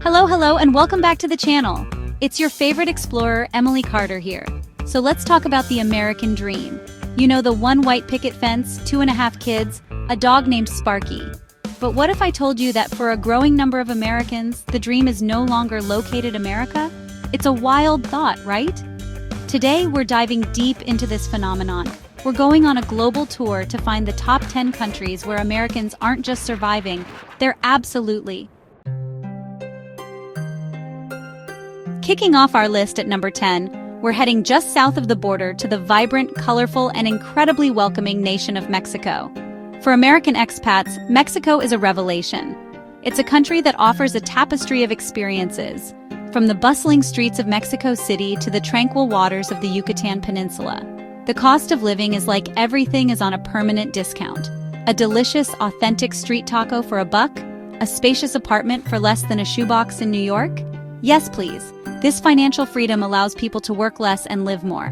Hello, and welcome back to the channel. It's your favorite explorer, Emily Carter here. So let's talk about the American dream. You know, the one white picket fence, 2.5 kids, a dog named Sparky. But what if I told you that for a growing number of Americans, the dream is no longer located America? It's a wild thought, right? Today, we're diving deep into this phenomenon. We're going on a global tour to find the top 10 countries where Americans aren't just surviving, they're absolutely. Kicking off our list at number 10, we're heading just south of the border to the vibrant, colorful, and incredibly welcoming nation of Mexico. For American expats, Mexico is a revelation. It's a country that offers a tapestry of experiences, from the bustling streets of Mexico City to the tranquil waters of the Yucatan Peninsula. The cost of living is like everything is on a permanent discount. A delicious, authentic street taco for $1, a spacious apartment for less than a shoebox in New York? Yes, please. This financial freedom allows people to work less and live more.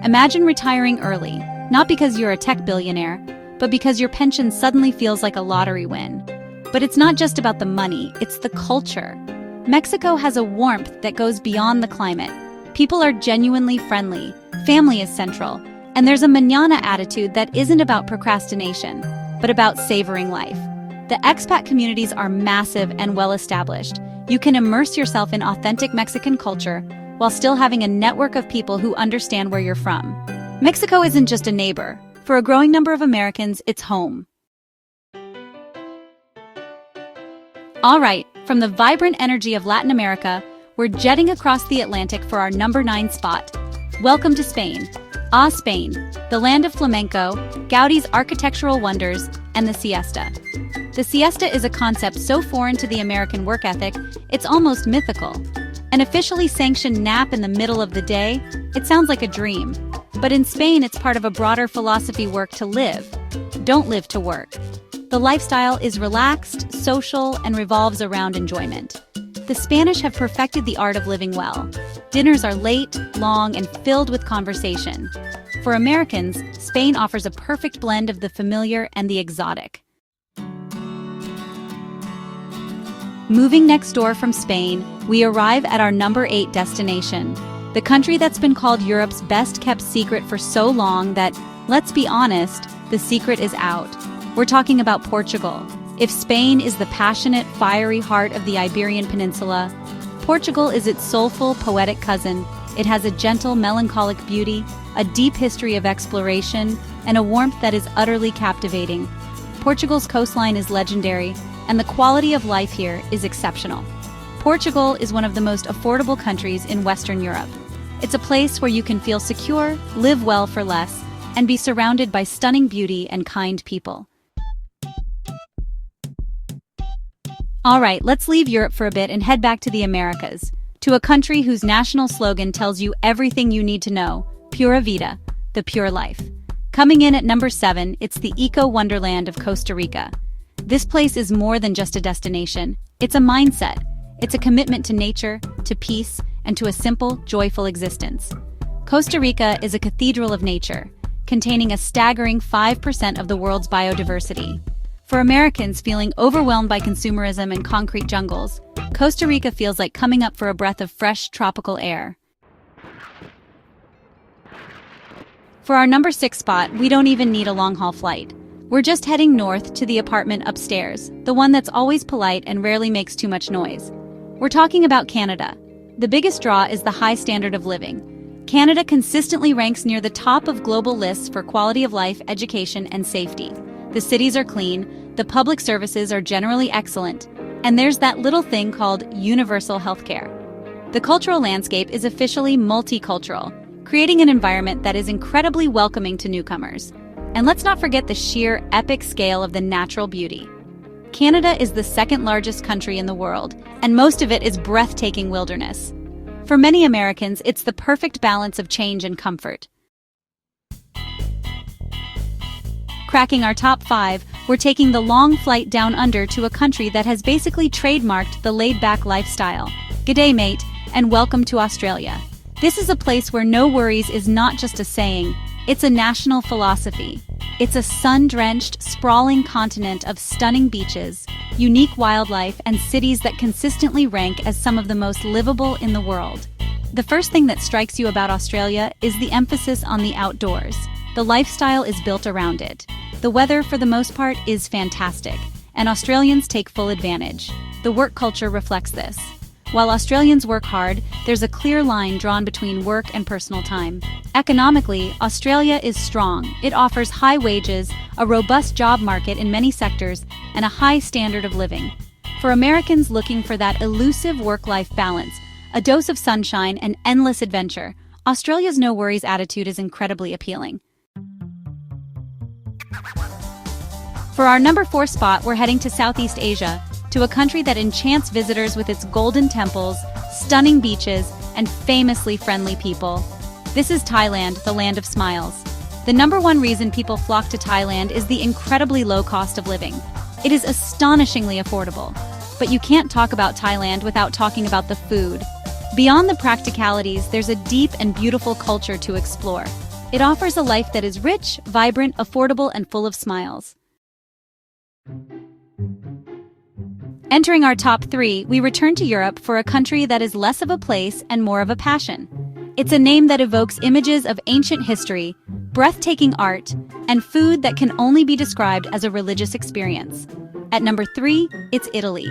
Imagine retiring early, not because you're a tech billionaire, but because your pension suddenly feels like a lottery win. But it's not just about the money, it's the culture. Mexico has a warmth that goes beyond the climate. People are genuinely friendly, family is central, and there's a mañana attitude that isn't about procrastination, but about savoring life. The expat communities are massive and well-established. You can immerse yourself in authentic Mexican culture while still having a network of people who understand where you're from. Mexico isn't just a neighbor. For a growing number of Americans, it's home. All right, from the vibrant energy of Latin America, we're jetting across the Atlantic for our number 9 spot. Welcome to Spain. Spain, the land of flamenco, Gaudi's architectural wonders, and the siesta. The siesta is a concept so foreign to the American work ethic, it's almost mythical. An officially sanctioned nap in the middle of the day, it sounds like a dream. But in Spain, it's part of a broader philosophy: work to live. Don't live to work. The lifestyle is relaxed, social, and revolves around enjoyment. The Spanish have perfected the art of living well. Dinners are late, long, and filled with conversation. For Americans, Spain offers a perfect blend of the familiar and the exotic. Moving next door from Spain, we arrive at our number 8 destination, the country that's been called Europe's best-kept secret for so long that, let's be honest, the secret is out. We're talking about Portugal. If Spain is the passionate, fiery heart of the Iberian Peninsula, Portugal is its soulful, poetic cousin. It has a gentle, melancholic beauty, a deep history of exploration, and a warmth that is utterly captivating. Portugal's coastline is legendary, and the quality of life here is exceptional. Portugal is one of the most affordable countries in Western Europe. It's a place where you can feel secure, live well for less, and be surrounded by stunning beauty and kind people. All right, let's leave Europe for a bit and head back to the Americas, to a country whose national slogan tells you everything you need to know: Pura Vida, the pure life. Coming in at number 7, it's the eco-wonderland of Costa Rica. This place is more than just a destination. It's a mindset. It's a commitment to nature, to peace, and to a simple, joyful existence. Costa Rica is a cathedral of nature, containing a staggering 5% of the world's biodiversity. For Americans feeling overwhelmed by consumerism and concrete jungles, Costa Rica feels like coming up for a breath of fresh, tropical air. For our number 6 spot, we don't even need a long-haul flight. We're just heading north to the apartment upstairs, the one that's always polite and rarely makes too much noise. We're talking about Canada. The biggest draw is the high standard of living. Canada consistently ranks near the top of global lists for quality of life, education, and safety. The cities are clean, the public services are generally excellent, and there's that little thing called universal healthcare. The cultural landscape is officially multicultural, creating an environment that is incredibly welcoming to newcomers. And let's not forget the sheer epic scale of the natural beauty. Canada is the second largest country in the world, and most of it is breathtaking wilderness. For many Americans, it's the perfect balance of change and comfort. Cracking our top 5, we're taking the long flight down under to a country that has basically trademarked the laid-back lifestyle. G'day, mate, and welcome to Australia. This is a place where no worries is not just a saying, it's a national philosophy. It's a sun-drenched, sprawling continent of stunning beaches, unique wildlife, and cities that consistently rank as some of the most livable in the world. The first thing that strikes you about Australia is the emphasis on the outdoors. The lifestyle is built around it. The weather, for the most part, is fantastic, and Australians take full advantage. The work culture reflects this. While Australians work hard, there's a clear line drawn between work and personal time. Economically, Australia is strong. It offers high wages, a robust job market in many sectors, and a high standard of living. For Americans looking for that elusive work-life balance, a dose of sunshine and endless adventure, Australia's no-worries attitude is incredibly appealing. For our number 4 spot, we're heading to Southeast Asia, to a country that enchants visitors with its golden temples, stunning beaches, and famously friendly people. This is Thailand, the land of smiles. The number 1 reason people flock to Thailand is the incredibly low cost of living. It is astonishingly affordable. But you can't talk about Thailand without talking about the food. Beyond the practicalities, there's a deep and beautiful culture to explore. It offers a life that is rich, vibrant, affordable, and full of smiles. Entering our top 3, we return to Europe for a country that is less of a place and more of a passion. It's a name that evokes images of ancient history, breathtaking art, and food that can only be described as a religious experience. At number 3, it's Italy.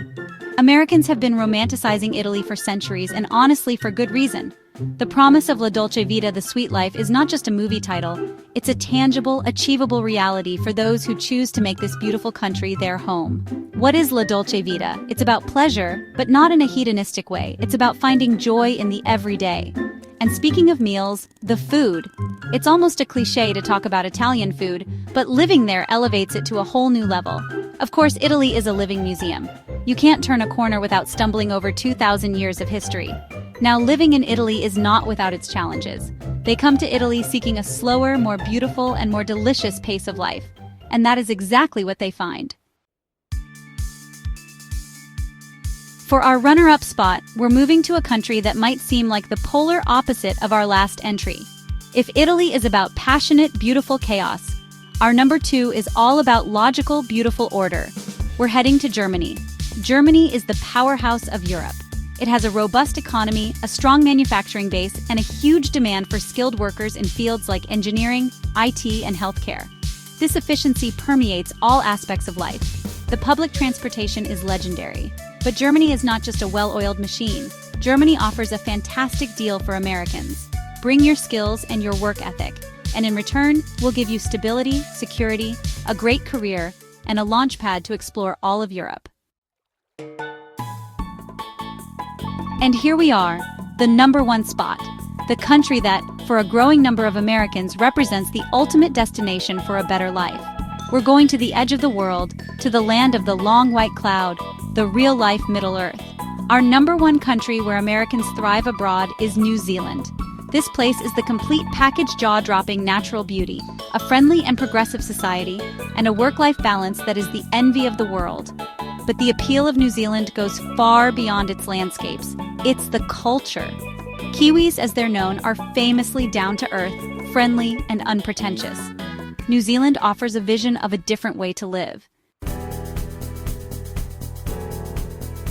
Americans have been romanticizing Italy for centuries, and honestly for good reason. The promise of La Dolce Vita, the sweet life, is not just a movie title. It's a tangible, achievable reality for those who choose to make this beautiful country their home. What is La Dolce Vita? It's about pleasure, but not in a hedonistic way. It's about finding joy in the everyday. And speaking of meals, the food. It's almost a cliché to talk about Italian food, but living there elevates it to a whole new level. Of course, Italy is a living museum. You can't turn a corner without stumbling over 2,000 years of history. Now, living in Italy is not without its challenges. They come to Italy seeking a slower, more beautiful, and more delicious pace of life. And that is exactly what they find. For our runner-up spot, we're moving to a country that might seem like the polar opposite of our last entry. If Italy is about passionate, beautiful chaos, our number 2 is all about logical, beautiful order. We're heading to Germany. Germany is the powerhouse of Europe. It has a robust economy, a strong manufacturing base, and a huge demand for skilled workers in fields like engineering, IT, and healthcare. This efficiency permeates all aspects of life. The public transportation is legendary. But Germany is not just a well-oiled machine. Germany offers a fantastic deal for Americans. Bring your skills and your work ethic, and in return, we'll give you stability, security, a great career, and a launchpad to explore all of Europe. And here we are, the number 1 spot, the country that, for a growing number of Americans, represents the ultimate destination for a better life. We're going to the edge of the world, to the land of the long white cloud, the real-life Middle Earth. Our number 1 country where Americans thrive abroad is New Zealand. This place is the complete package, jaw-dropping natural beauty, a friendly and progressive society, and a work-life balance that is the envy of the world. But the appeal of New Zealand goes far beyond its landscapes. It's the culture. Kiwis, as they're known, are famously down-to-earth, friendly, and unpretentious. New Zealand offers a vision of a different way to live.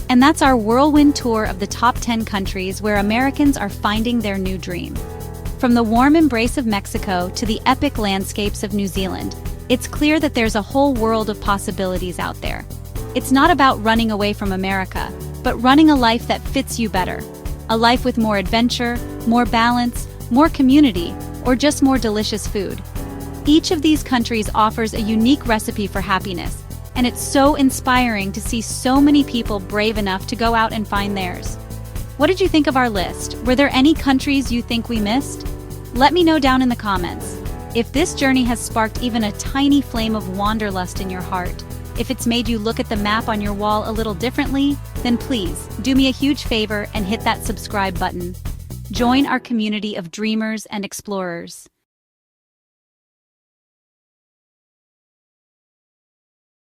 And that's our whirlwind tour of the top 10 countries where Americans are finding their new dream. From the warm embrace of Mexico to the epic landscapes of New Zealand, it's clear that there's a whole world of possibilities out there. It's not about running away from America, but running a life that fits you better. A life with more adventure, more balance, more community, or just more delicious food. Each of these countries offers a unique recipe for happiness, and it's so inspiring to see so many people brave enough to go out and find theirs. What did you think of our list? Were there any countries you think we missed? Let me know down in the comments. If this journey has sparked even a tiny flame of wanderlust in your heart, if it's made you look at the map on your wall a little differently, then please do me a huge favor and hit that subscribe button. Join our community of dreamers and explorers.